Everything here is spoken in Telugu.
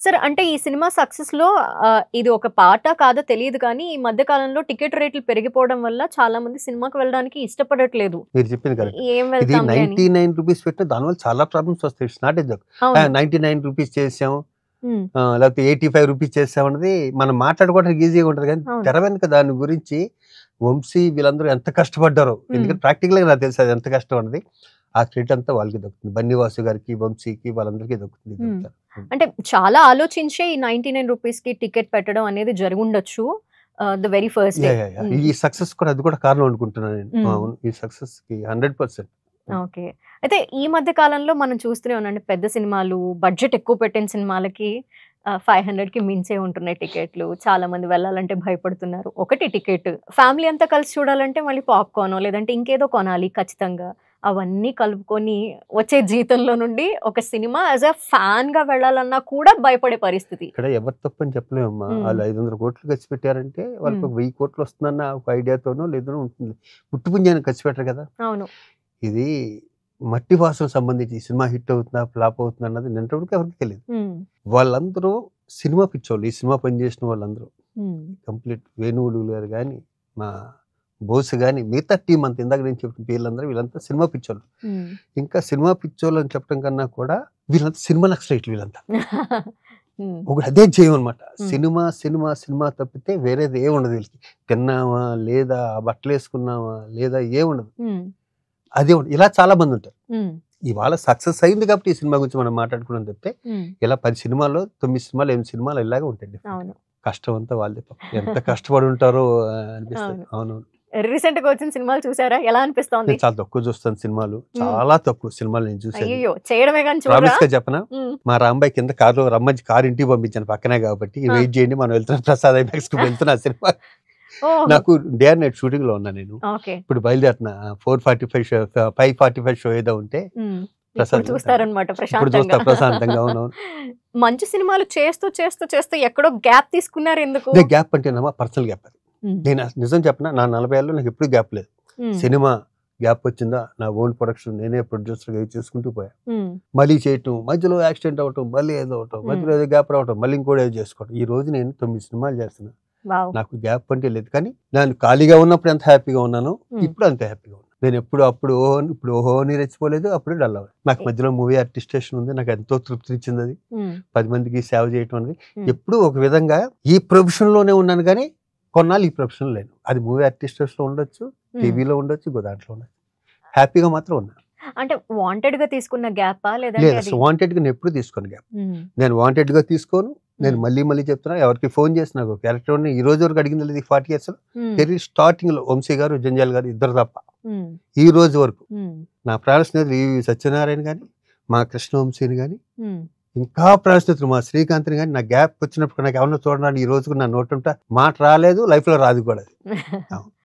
సరే అంటే ఈ సినిమా సక్సెస్‌లో ఇది ఒక పార్టా కాదో తెలీదు కానీ, ఈ మధ్య కాలంలో టికెట్ రేట్లు పెరిగిపోవడం వల్ల చాలా మంది సినిమాకి వెళ్ళడానికి ఇష్టపడట్లేదు. మీరు చెప్పింది కరెక్ట్. ఏం ఇది వెళ్తాంలే అని. 99 రూపీస్ పెట్టిన దానివల్ల చాలా ప్రాబ్లమ్స్ వస్తాయి. It's not a joke. అవును. 99 రూపీస్ చేసాం. హ్మ్. లేకపోతే 85 రూపీస్ చేసాం అన్నది మనం మాట్లాడుకోవడానికి ఈజీగా ఉంటది కానీ అవును. తెర వెనుక దాని గురించి వంశీ వీళ్ళందరూ ఎంత కష్టపడ్డారో. ఎందుకంటే ప్రాక్టికల్‌గా నాకు తెలుసు అది ఎంత కష్టం అన్నది. ఆ క్రెడిట్ అంతా వాళ్ళకి దక్కుతుంది. బన్నీవాసు గారికి, వంశీకి వాళ్ళందరికీ దక్కుతుంది హ్మ్. ఇదంతా. అంటే చాలా ఆలోచించే ఈ 99 రూపీస్‌కి టికెట్ పెట్టడం అనేది జరిగుండొచ్చు. The very first day. Yeah! ఈ సక్సెస్ కూడా అది కూడా కారణం అనుకుంటున్నాను నేను. హ్మ్. అవును. ఈ సక్సెస్‌కి 100%. ఓకే. అయితే ఈ మధ్య కాలంలో మనం చూస్తూనే ఉన్నాం. పెద్ద సినిమాలు, బడ్జెట్ ఎక్కువ పెట్టిన సినిమాలకి 500కి మించే ఉంటున్నాయి టికెట్లు. చాలా మంది వెళ్ళాలంటే భయపడుతున్నారు. ఒకటి టికెట్. ఫ్యామిలీ అంతా కలిసి చూడాలంటే మళ్ళీ పాప్‌కార్నో లేదంటే ఇంకేదో కొనాలి ఖచ్చితంగా. అవన్నీ కలుపుకొని వచ్చే జీతంలో నుండి ఒక సినిమా యాస్ ఎ ఫ్యాన్‌గా వెళ్ళాలన్నా కూడా భయపడే పరిస్థితి. ఇక్కడ ఎవరు తప్పని చెప్పలేమమ్మా. హ్మ్. ఆళ్ళు 500 కోట్లు ఖర్చు పెట్టారంటే వాళ్ళకి హ్మ్. ఒక 1000 కోట్లు వస్తుందన్న ఒక ఐడియాతోనో లేదనో ఉంటుంది. పుట్టుపుణ్యానికి ఖర్చు పెట్టరు కదా! అవును. ఇది మట్టి వాసనకు సంబంధించి ఈ సినిమా హిట్ అవుతుందా? ఫ్లాప్ అవుతుందా? అన్నది నిన్నటి వరకు ఎవరికీ తెలీదు. హ్మ్. వాళ్ళందరూ సినిమా పిచ్చోళ్ళు. ఈ సినిమా పని చేసిన వాళ్ళందరూ. హ్మ్. కంప్లీట్ వేణువులు గారు గాని, మా బోస్ గాని, మిగతా టీమ్ అంతా ఇందాక నేను చెప్పిన పేర్లందరూ వీళ్ళంతా సినిమా పిచ్చోళ్ళు. హ్మ్. ఇంకా సినిమా పిచ్చోళ్ళు అని చెప్పడం కన్నా కూడా వీళ్ళంతా సినిమా నక్సలైట్లు వీళ్ళంతా. హ్మ్. ఒకటి అదే చేయమనమాట. హ్మ్. సినిమా, సినిమా, సినిమా తప్పితే వేరేది ఏముండదు వీళ్ళకి. తిన్నామా? లేదా? బట్టలేసుకున్నామా? లేదా? ఏముండదు. హ్మ్. అదే ఇలా చాలా మంది ఉంటారు. హ్మ్. ఇవాళ సక్సెస్ అయింది కాబట్టి ఈ సినిమా గురించి మనం మాట్లాడుకున్నాం తప్పితే హ్మ్. ఇలా 10 సినిమాల్లో 9 సినిమాలు 8 సినిమాలు ఇలాగే ఉంటాయి డెఫినెట్‌గా. అవును. కష్టం అంతా వాళ్ళదే పాపం. ఎంత కష్టపడి ఉంటారో అనిపిస్తది. అవును. అవునవును. రీసెంట్‌గా వచ్చిన సినిమాలు చూసారా? ఎలా అనిపిస్తోంది? నేను చాలా తక్కువ చూస్తాను సినిమాలు. హ్మ్. చాలా తక్కువ సినిమాలు నేను చూసేది. అయ్యయ్యో! చేయడమే గాని చూడరా? ప్రామిస్‌గా చెప్పనా? హ్మ్. మా రాంబాయ్ కింద కార్‌లో రమ్మని కారు ఇంటికి పంపించాను పక్కనే కాబట్టి ఆ! వెయిట్ చేయండి మనం వెళ్తున్నాం ప్రసాద్ ఐమాక్స్‌కి వెళ్తున్నా సినిమా. ఓహ్! నాకు డే అండ్ నైట్ షూటింగ్‌లో ఉన్నా నేను. ఓకే. ఇప్పుడు బయలుదేరుతున్నా 4:45 షో 5:45 షో ఏదో ఉంటే హ్మ్. ఇప్పుడు ప్రసాద్ చూస్తారనమాట ఇప్పుడు చూస్తా ప్రశాంతంగా. ప్రశాంతంగా. అవునవును. మంచి సినిమాలు చేస్తూ ఎక్కడో గ్యాప్ తీసుకున్నారెందుకు? ఇదే గ్యాప్ అంటేనమ్మా పర్సనల్ గ్యాప్ అది. హ్మ్. నేను నిజం చెప్పనా నా 40 ఏళ్ళలో నాకు ఎప్పుడు గ్యాప్ లేదు. హ్మ్. సినిమా గ్యాప్ వచ్చిందా నా ఓన్ ప్రొడక్షన్ నేనే ప్రొడ్యూసర్‌గా చేసుకుంటూ పోయా. హ్మ్. మళ్ళీ చేయటం, మధ్యలో యాక్సిడెంట్ అవ్వటం, మళ్ళీ ఏదో అవటం, మధ్యలో హ్మ్. ఏదో గ్యాప్ రావటం, మళ్ళీ ఇంకోటి ఏదో చేసుకోవడం. ఈ రోజు నేను 9 సినిమాలు చేస్తున్నా. వావ్! నాకు గ్యాప్ అంటే లేదు. కానీ నేను ఖాళీగా ఉన్నప్పుడు ఎంత హ్యాపీగా ఉన్నానో హ్మ్. ఇప్పుడు అంతే హ్యాపీగా ఉన్నాను. నేను ఎప్పుడు అప్పుడు ఇప్పుడు ఓహో అని రెచ్చిపోలేదు. అప్పుడు డల్ అవ్వలేదు. నాకు మధ్యలో మూవీ ఆర్టిస్టేషన్ ఉంది. నాకు ఎంతో తృప్తినిచ్చింది అది. హ్మ్. 10 మందికి సేవ చేయటం అనేది. హ్మ్. ఎప్పుడూ ఒక విధంగా ఈ ప్రొఫెషన్‌లోనే ఉన్నాను గానీ కొన్నాళ్ళు ఈ ప్రొఫెషన్‌లో లేను. అది మూవీ ఆర్టిస్టేషన్‌లో ఉండొచ్చు, హ్మ్. టీవీలో ఉండొచ్చు, ఇంకో దాంట్లో ఉండొచ్చు. హ్యాపీగా మాత్రం ఉన్నా. అంటే వాంటెడ్‌గా తీసుకున్న గ్యాపా? లేదంటే లేదు అది అసలు వాంటెడ్‌గా నేను ఎప్పుడు తీసుకోను గ్యాప్. హ్మ్. నేను వాంటెడ్‌గా తీసుకోను. నేను హ్మ్. మళ్ళీ చెప్తున్నా ఎవరికి ఫోన్ చేసి నాకు క్యారెక్టర్ ఈ రోజు వరకు అడిగింది లేదు ఈ 40 ఇయర్స్‌లో. హ్మ్. కెరీర్ స్టార్టింగ్‌లో వంశీ గారు, జంజాల్ గారు ఇద్దరు తప్ప. హ్మ్. ఈ రోజు వరకు హ్మ్. నా ప్రాణ స్నేహితులు ఈవి సత్యనారాయణ గాని, మా కృష్ణవంశీని గాని, హ్మ్. ఇంకా ప్రాణ స్నేహితులు మా శ్రీకాంత్‌ని గాని నా గ్యాప్ వచ్చినప్పుడు నాకు ఎవరినో చూడడానికి ఈ రోజుకు నా నోటుంట మాట రాలేదు. లైఫ్‌లో రాదు కూడా అది. అవును.